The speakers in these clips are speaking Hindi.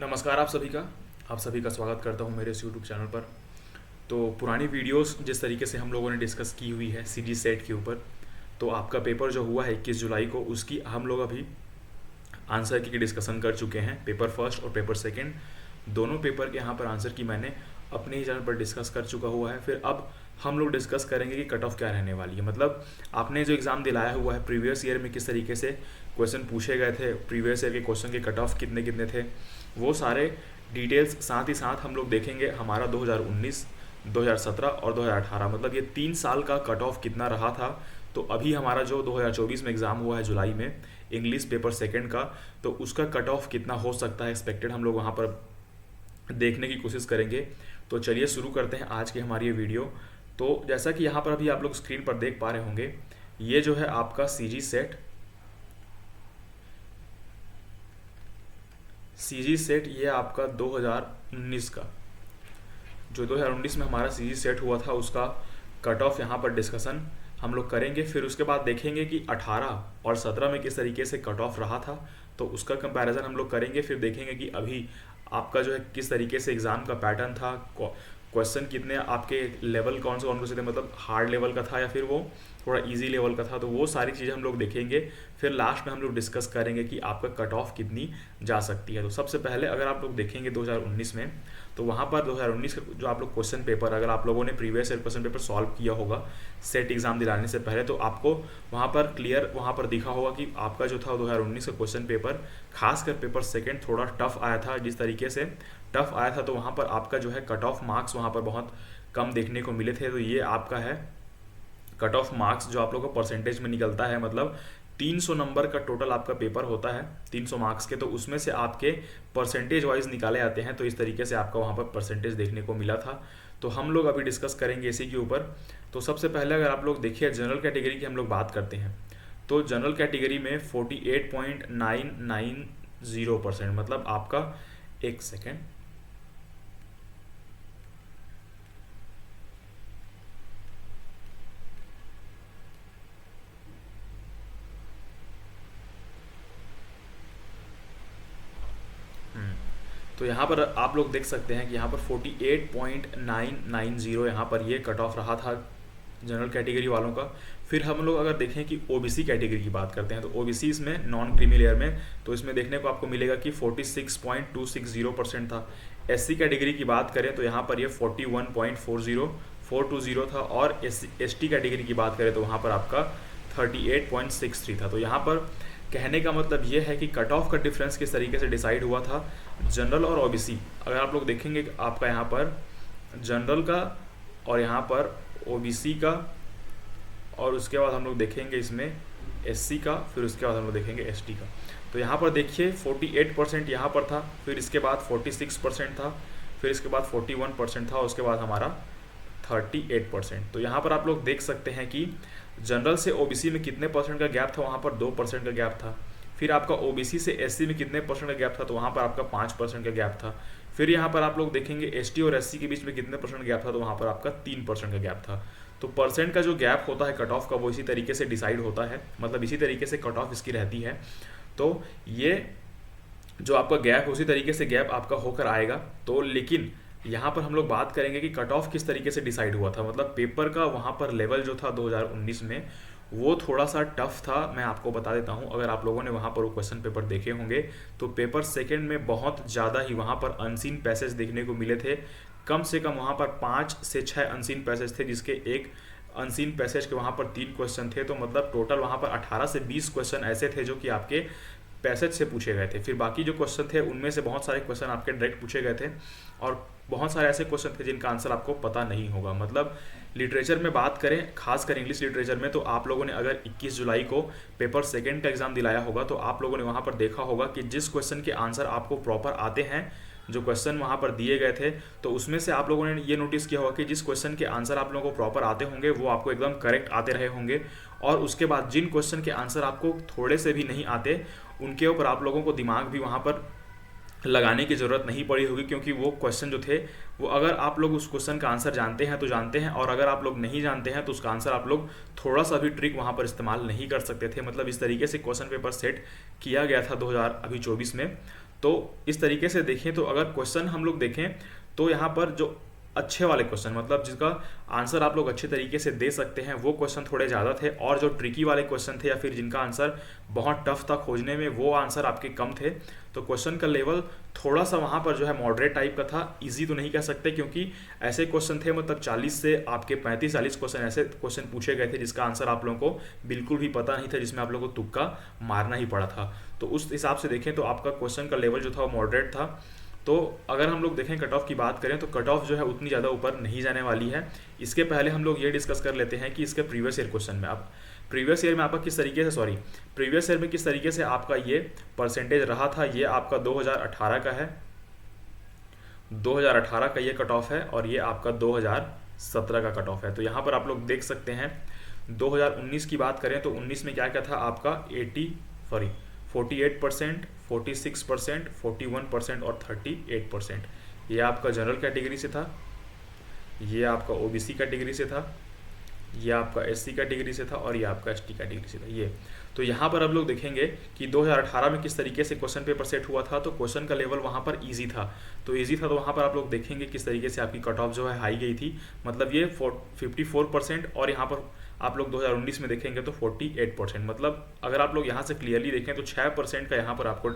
नमस्कार आप सभी का स्वागत करता हूं मेरे इस यूट्यूब चैनल पर। तो पुरानी वीडियोस जिस तरीके से हम लोगों ने डिस्कस की हुई है सीजी सेट के ऊपर, तो आपका पेपर जो हुआ है 21 जुलाई को, उसकी हम लोग अभी आंसर की डिस्कशन कर चुके हैं। पेपर फर्स्ट और पेपर सेकंड दोनों पेपर के यहाँ पर आंसर की मैंने अपने ही चैनल पर डिस्कस कर चुका हुआ है। फिर अब हम लोग डिस्कस करेंगे कि कट ऑफ क्या रहने वाली है। मतलब आपने जो एग्ज़ाम दिलाया हुआ है प्रीवियस ईयर में किस तरीके से क्वेश्चन पूछे गए थे, प्रीवियस ईयर के क्वेश्चन के कट ऑफ कितने कितने थे, वो सारे डिटेल्स साथ ही साथ हम लोग देखेंगे। हमारा 2019, 2017 और 2018 मतलब ये 3 साल का कट ऑफ कितना रहा था। तो अभी हमारा जो 2024 में एग्ज़ाम हुआ है जुलाई में इंग्लिश पेपर सेकंड का, तो उसका कट ऑफ कितना हो सकता है एक्सपेक्टेड, हम लोग वहाँ पर देखने की कोशिश करेंगे। तो चलिए शुरू करते हैं आज की हमारी ये वीडियो। तो जैसा कि यहाँ पर अभी आप लोग स्क्रीन पर देख पा रहे होंगे, ये जो है आपका सीजी सेट ये आपका 2019 का, जो 2019 में हमारा सीजी सेट हुआ था उसका कट ऑफ यहाँ पर डिस्कशन हम लोग करेंगे। फिर उसके बाद देखेंगे कि 18 और 17 में किस तरीके से कट ऑफ रहा था, तो उसका कंपैरिजन हम लोग करेंगे। फिर देखेंगे कि अभी आपका जो है किस तरीके से एग्ज़ाम का पैटर्न था, क्वेश्चन कितने आपके लेवल कौन से थे, मतलब हार्ड लेवल का था या फिर वो थोड़ा इजी लेवल का था। तो वो सारी चीज़ें हम लोग देखेंगे। फिर लास्ट में हम लोग डिस्कस करेंगे कि आपका कट ऑफ कितनी जा सकती है। तो सबसे पहले अगर आप लोग देखेंगे 2019 में, तो वहाँ पर 2019 का जो आप लोग क्वेश्चन पेपर, अगर आप लोगों ने previous year question paper solve किया होगा सेट एग्ज़ाम दिलाने से पहले, तो आपको वहाँ पर क्लियर वहाँ पर दिखा होगा कि आपका जो था 2019 का क्वेश्चन पेपर, खासकर पेपर सेकेंड थोड़ा टफ आया था। जिस तरीके से टफ आया था तो वहाँ पर आपका जो है कट ऑफ मार्क्स वहाँ पर बहुत कम देखने को मिले थे। तो ये आपका है कट ऑफ मार्क्स जो आप लोगों को परसेंटेज में निकलता है। मतलब 300 नंबर का टोटल आपका पेपर होता है 300 मार्क्स के, तो उसमें से आपके परसेंटेज वाइज निकाले आते हैं। तो इस तरीके से आपका वहाँ पर परसेंटेज देखने को मिला था। तो हम लोग अभी डिस्कस करेंगे इसी के ऊपर। तो सबसे पहले अगर आप लोग देखिए जनरल कैटेगरी की हम लोग बात करते हैं, तो जनरल कैटेगरी में 48.990%, मतलब आपका एक सेकेंड, तो यहाँ पर आप लोग देख सकते हैं कि यहाँ पर 48.990 यहाँ पर ये कट ऑफ रहा था जनरल कैटेगरी वालों का। फिर हम लोग अगर देखें कि ओबीसी कैटेगरी की बात करते हैं, तो ओबीसी इसमें नॉन क्रीमी लेयर में, तो इसमें देखने को आपको मिलेगा कि 46.260% था। एससी कैटेगरी की बात करें तो यहाँ पर ये 41.40420 था। और एसटी कैटेगरी की बात करें तो वहाँ पर आपका 38.63 था। तो यहाँ पर कहने का मतलब ये है कि कट ऑफ का डिफरेंस किस तरीके से डिसाइड हुआ था जनरल और ओबीसी। अगर आप लोग देखेंगे आपका यहाँ पर जनरल का और यहाँ पर ओबीसी का, और उसके बाद हम लोग देखेंगे इसमें एससी का, फिर उसके बाद हम लोग देखेंगे एसटी का। तो यहाँ पर देखिए 48% यहाँ पर था, फिर इसके बाद 46% था, फिर इसके बाद 41% था, उसके बाद हमारा 38%। तो यहाँ पर आप लोग देख सकते हैं कि जनरल से ओबीसी में कितने परसेंट का गैप था, वहाँ पर 2% का गैप था। फिर आपका ओबीसी से एससी में कितने परसेंट का गैप था, तो वहाँ पर आपका 5% का गैप था। फिर यहाँ पर आप लोग देखेंगे एसटी और एससी के बीच में कितने परसेंट गैप था, तो वहाँ पर आपका 3% का गैप था। तो परसेंट का जो गैप होता है कट ऑफ का, वो इसी तरीके से डिसाइड होता है, मतलब इसी तरीके से कट ऑफ इसकी रहती है। तो ये जो आपका गैप है उसी तरीके से गैप आपका होकर आएगा। तो लेकिन यहाँ पर हम लोग बात करेंगे कि कट ऑफ किस तरीके से डिसाइड हुआ था। मतलब पेपर का वहाँ पर लेवल जो था 2019 में वो थोड़ा सा टफ था। मैं आपको बता देता हूँ, अगर आप लोगों ने वहाँ पर वो क्वेश्चन पेपर देखे होंगे तो पेपर सेकंड में बहुत ज़्यादा ही वहाँ पर अनसीन पैसेज देखने को मिले थे। कम से कम वहाँ पर 5 से 6 अनसीन पैसेज थे, जिसके एक अनसीन पैसेज के वहाँ पर 3 क्वेश्चन थे। तो मतलब टोटल वहाँ पर 18 से 20 क्वेश्चन ऐसे थे जो कि आपके पैसेज से पूछे गए थे। फिर बाकी जो क्वेश्चन थे उनमें से बहुत सारे क्वेश्चन आपके डायरेक्ट पूछे गए थे, और बहुत सारे ऐसे क्वेश्चन थे जिनका आंसर आपको पता नहीं होगा। मतलब लिटरेचर में बात करें, खासकर इंग्लिश लिटरेचर में, तो आप लोगों ने अगर 21 जुलाई को पेपर सेकंड का एग्ज़ाम दिलाया होगा तो आप लोगों ने वहाँ पर देखा होगा कि जिस क्वेश्चन के आंसर आपको प्रॉपर आते हैं, जो क्वेश्चन वहाँ पर दिए गए थे, तो उसमें से आप लोगों ने ये नोटिस किया होगा कि जिस क्वेश्चन के आंसर आप लोगों को प्रॉपर आते होंगे वो आपको एकदम करेक्ट आते रहे होंगे। और उसके बाद जिन क्वेश्चन के आंसर आपको थोड़े से भी नहीं आते, उनके ऊपर आप लोगों को दिमाग भी वहाँ पर लगाने की ज़रूरत नहीं पड़ी होगी, क्योंकि वो क्वेश्चन जो थे वो अगर आप लोग उस क्वेश्चन का आंसर जानते हैं तो जानते हैं, और अगर आप लोग नहीं जानते हैं तो उसका आंसर आप लोग थोड़ा सा भी ट्रिक वहाँ पर इस्तेमाल नहीं कर सकते थे। मतलब इस तरीके से क्वेश्चन पेपर सेट किया गया था 2024 में। तो इस तरीके से देखें तो अगर क्वेश्चन हम लोग देखें तो यहाँ पर जो अच्छे वाले क्वेश्चन, मतलब जिसका आंसर आप लोग अच्छे तरीके से दे सकते हैं, वो क्वेश्चन थोड़े ज़्यादा थे, और जो ट्रिकी वाले क्वेश्चन थे या फिर जिनका आंसर बहुत टफ था खोजने में, वो आंसर आपके कम थे। तो क्वेश्चन का लेवल थोड़ा सा वहाँ पर जो है मॉडरेट टाइप का था। इजी तो नहीं कह सकते क्योंकि ऐसे क्वेश्चन थे, मतलब 40 से आपके 35-40 क्वेश्चन ऐसे क्वेश्चन पूछे गए थे जिसका आंसर आप लोगों को बिल्कुल भी पता नहीं था, जिसमें आप लोगों को तुक्का मारना ही पड़ा था। तो उस हिसाब से देखें तो आपका क्वेश्चन का लेवल जो था वो मॉडरेट था। तो अगर हम लोग देखें कट ऑफ की बात करें तो कट ऑफ जो है उतनी ज़्यादा ऊपर नहीं जाने वाली है। इसके पहले हम लोग ये डिस्कस कर लेते हैं कि इसके प्रीवियस ईयर क्वेश्चन में आप प्रीवियस ईयर में आपका किस तरीके से प्रीवियस ईयर में किस तरीके से आपका ये परसेंटेज रहा था। ये आपका 2018 का है, 2018 का ये कट ऑफ है, और ये आपका 2017 का कट ऑफ है। तो यहाँ पर आप लोग देख सकते हैं 2019 की बात करें तो 19 में क्या क्या था आपका 48%, 46%, 41% और 38%। ये आपका जनरल कैटेगरी से था, ये आपका ओबीसी कैटेगरी से था, ये आपका एससी कैटेगरी से था, और ये आपका एसटी कैटेगरी से था। ये तो यहाँ पर अब लोग देखेंगे कि 2018 में किस तरीके से क्वेश्चन पेपर सेट हुआ था। तो क्वेश्चन का लेवल वहाँ पर इजी था, तो वहाँ पर आप लोग देखेंगे किस तरीके से आपकी कट ऑफ जो है हाई गई थी। मतलब ये 54%, और यहाँ पर आप लोग 2019 में देखेंगे तो 48%। मतलब अगर आप लोग यहाँ से क्लियरली देखें तो 6% का यहाँ पर आपको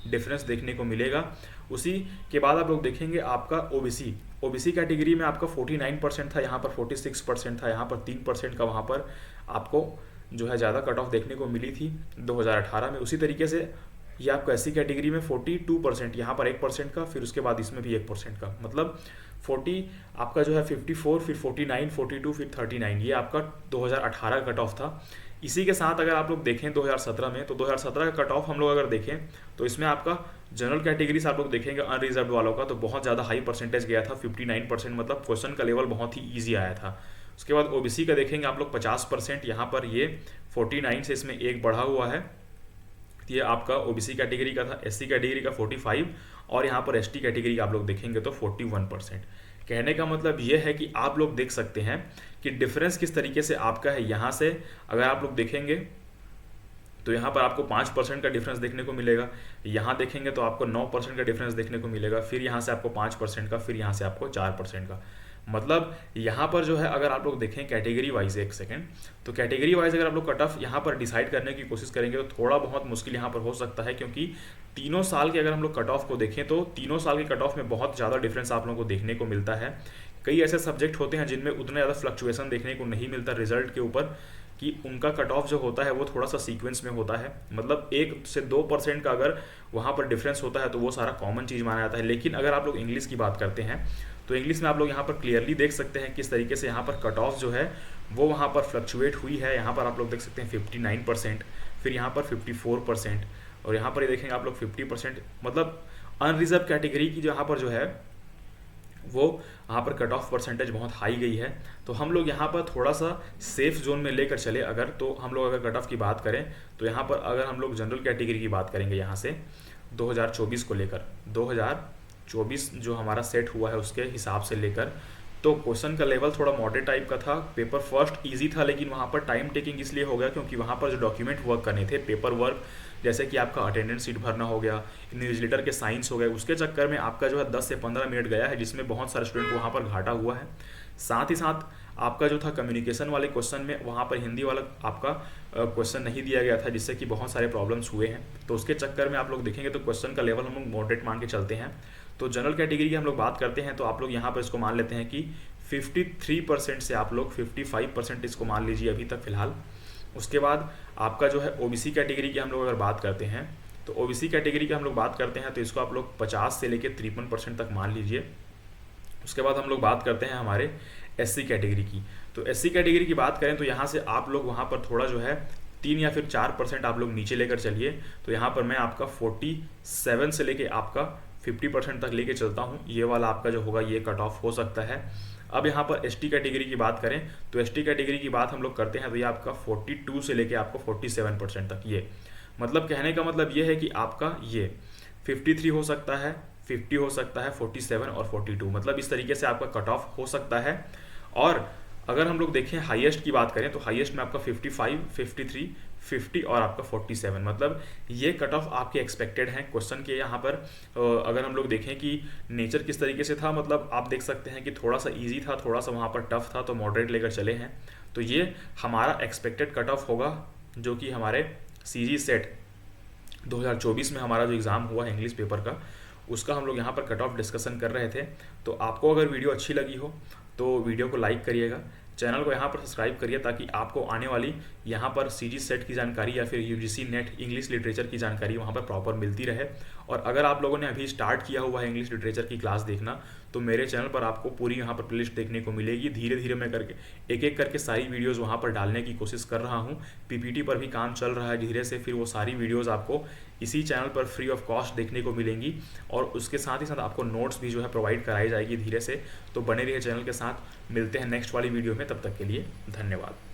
डिफरेंस देखने को मिलेगा। उसी के बाद आप लोग देखेंगे आपका ओबीसी कैटेगरी में आपका 49% था, यहाँ पर 46% था, यहाँ पर 3% का वहाँ पर आपको जो है ज़्यादा कट ऑफ देखने को मिली थी 2018 में। उसी तरीके से ये आपका एससी कैटेगरी में 42%, यहाँ पर 1% का, फिर उसके बाद इसमें भी 1% का, मतलब 40 आपका जो है 54, फिर 49, 42, फिर 39, ये आपका 2018 का कट ऑफ था। इसी के साथ अगर आप लोग देखें 2017 में, तो 2017 का कट ऑफ हम लोग अगर देखें तो इसमें आपका जनरल कैटेगरी से आप लोग देखेंगे अनरिजर्व वालों का तो बहुत ज़्यादा हाई परसेंटेज गया था, 59%, मतलब क्वेश्चन का लेवल बहुत ही ईजी आया था। उसके बाद ओबीसी का देखेंगे आप लोग 50%, यहाँ पर ये 49 से इसमें एक बढ़ा हुआ है, ये आपका ओबीसी कैटेगरी का था। एससी कैटेगरी का 45, और यहाँ पर एसटी कैटेगरी का आप लोग देखेंगे तो 41%। कहने का मतलब ये है कि आप लोग देख सकते हैं कि डिफरेंस किस तरीके से आपका है। यहाँ से अगर आप लोग देखेंगे तो यहाँ पर आपको 5% का डिफरेंस देखने को मिलेगा, यहाँ देखेंगे तो आपको 9% का डिफरेंस देखने को मिलेगा, फिर यहाँ से आपको 5% का, फिर यहाँ से आपको 4% का। मतलब यहाँ पर जो है अगर आप लोग देखें कैटेगरी वाइज, एक सेकेंड, तो कैटेगरी वाइज अगर आप लोग कट ऑफ यहाँ पर डिसाइड करने की कोशिश करेंगे तो थोड़ा बहुत मुश्किल यहाँ पर हो सकता है, क्योंकि तीनों साल के अगर हम लोग कट ऑफ को देखें तो तीनों साल के कट ऑफ में बहुत ज़्यादा डिफरेंस आप लोगों को देखने को मिलता है। कई ऐसे सब्जेक्ट होते हैं जिनमें उतना ज़्यादा फ्लक्चुएसन देखने को नहीं मिलता रिजल्ट के ऊपर, कि उनका कट ऑफ जो होता है वो थोड़ा सा सीक्वेंस में होता है, मतलब 1 से 2% का अगर वहाँ पर डिफरेंस होता है तो वो सारा कॉमन चीज़ माना जाता है। लेकिन अगर आप लोग इंग्लिश की बात करते हैं तो इंग्लिश में आप लोग यहाँ पर क्लियरली देख सकते हैं किस तरीके से यहाँ पर कट ऑफ जो है वो वहाँ पर फ्लक्चुएट हुई है। यहाँ पर आप लोग देख सकते हैं 59%, फिर यहाँ पर 54%, और यहाँ पर ये देखेंगे आप लोग 50%, मतलब अनरिजर्व कैटेगरी की यहाँ पर जो है वो यहाँ पर कट ऑफ परसेंटेज बहुत हाई गई है। तो हम लोग यहाँ पर थोड़ा सा सेफ जोन में लेकर चले अगर, तो हम लोग अगर कट ऑफ की बात करें तो यहाँ पर अगर हम लोग जनरल कैटेगरी की बात करेंगे यहाँ से 2024 को लेकर, 2024 जो हमारा सेट हुआ है उसके हिसाब से लेकर, तो क्वेश्चन का लेवल थोड़ा मॉडरेट टाइप का था। पेपर फर्स्ट इजी था, लेकिन वहाँ पर टाइम टेकिंग इसलिए हो गया क्योंकि वहाँ पर जो डॉक्यूमेंट वर्क करने थे, पेपर वर्क, जैसे कि आपका अटेंडेंस शीट भरना हो गया, न्यूज़लेटर के साइंस हो गए, उसके चक्कर में आपका जो है 10 से 15 मिनट गया है, जिसमें बहुत सारे स्टूडेंट को वहाँ पर घाटा हुआ है। साथ ही साथ आपका जो था कम्युनिकेशन वाले क्वेश्चन में वहाँ पर हिंदी वाला आपका क्वेश्चन नहीं दिया गया था, जिससे कि बहुत सारे प्रॉब्लम्स हुए हैं। तो उसके चक्कर में आप लोग देखेंगे तो क्वेश्चन का लेवल हम लोग मॉडरेट मान के चलते हैं। तो जनरल कैटेगरी की हम लोग बात करते हैं तो आप लोग यहाँ पर इसको मान लेते हैं कि 53% से आप लोग 55% इसको मान लीजिए अभी तक फ़िलहाल। उसके बाद आपका जो है ओबीसी कैटेगरी की हम लोग अगर बात करते हैं तो ओबीसी कैटेगरी की हम लोग बात करते हैं तो इसको आप लोग 50 से लेकर 53% तक मान लीजिए। उसके बाद हम लोग बात करते हैं हमारे एससी कैटेगरी की। तो एससी कैटेगरी की बात करें तो यहाँ से आप लोग वहाँ पर थोड़ा जो है 3 या फिर 4% आप लोग नीचे लेकर चलिए। तो यहाँ पर मैं आपका 47 से लेके आपका 50% तक लेके चलता हूँ। ये वाला आपका जो होगा ये कट ऑफ हो सकता है। अब यहाँ पर एसटी कैटेगरी की बात करें तो एसटी कैटेगरी की बात हम लोग करते हैं तो ये आपका 42 से लेके आपको 47% तक, ये मतलब कहने का मतलब ये है कि आपका ये 53 हो सकता है, 50 हो सकता है, 47 और 42, मतलब इस तरीके से आपका कट ऑफ हो सकता है। और अगर हम लोग देखें हाईएस्ट की बात करें तो हाईएस्ट में आपका 55, 53, 50 और आपका 47, मतलब ये कट ऑफ आपके एक्सपेक्टेड हैं क्वेश्चन के। यहाँ पर अगर हम लोग देखें कि नेचर किस तरीके से था, मतलब आप देख सकते हैं कि थोड़ा सा इजी था, थोड़ा सा वहाँ पर टफ था, तो मॉडरेट लेकर चले हैं। तो ये हमारा एक्सपेक्टेड कट ऑफ होगा, जो कि हमारे CG सेट 2024 में हमारा जो एग्ज़ाम हुआ है इंग्लिश पेपर का, उसका हम लोग यहाँ पर कट ऑफ डिस्कशन कर रहे थे। तो आपको अगर वीडियो अच्छी लगी हो तो वीडियो को लाइक करिएगा, चैनल को यहाँ पर सब्सक्राइब करिए, ताकि आपको आने वाली यहाँ पर CG सेट की जानकारी या फिर UGC नेट इंग्लिश लिटरेचर की जानकारी वहाँ पर प्रॉपर मिलती रहे। और अगर आप लोगों ने अभी स्टार्ट किया हुआ है इंग्लिश लिटरेचर की क्लास देखना, तो मेरे चैनल पर आपको पूरी यहाँ पर प्लेलिस्ट देखने को मिलेगी। धीरे धीरे मैं करके एक एक करके सारी वीडियोज़ वहाँ पर डालने की कोशिश कर रहा हूँ। PPT पर भी काम चल रहा है धीरे से, फिर वो सारी वीडियोज़ आपको इसी चैनल पर फ्री ऑफ कॉस्ट देखने को मिलेंगी। और उसके साथ ही साथ आपको नोट्स भी जो है प्रोवाइड कराई जाएगी धीरे से। तो बने रहिए चैनल के साथ, मिलते हैं नेक्स्ट वाली वीडियो में, तब तक के लिए धन्यवाद।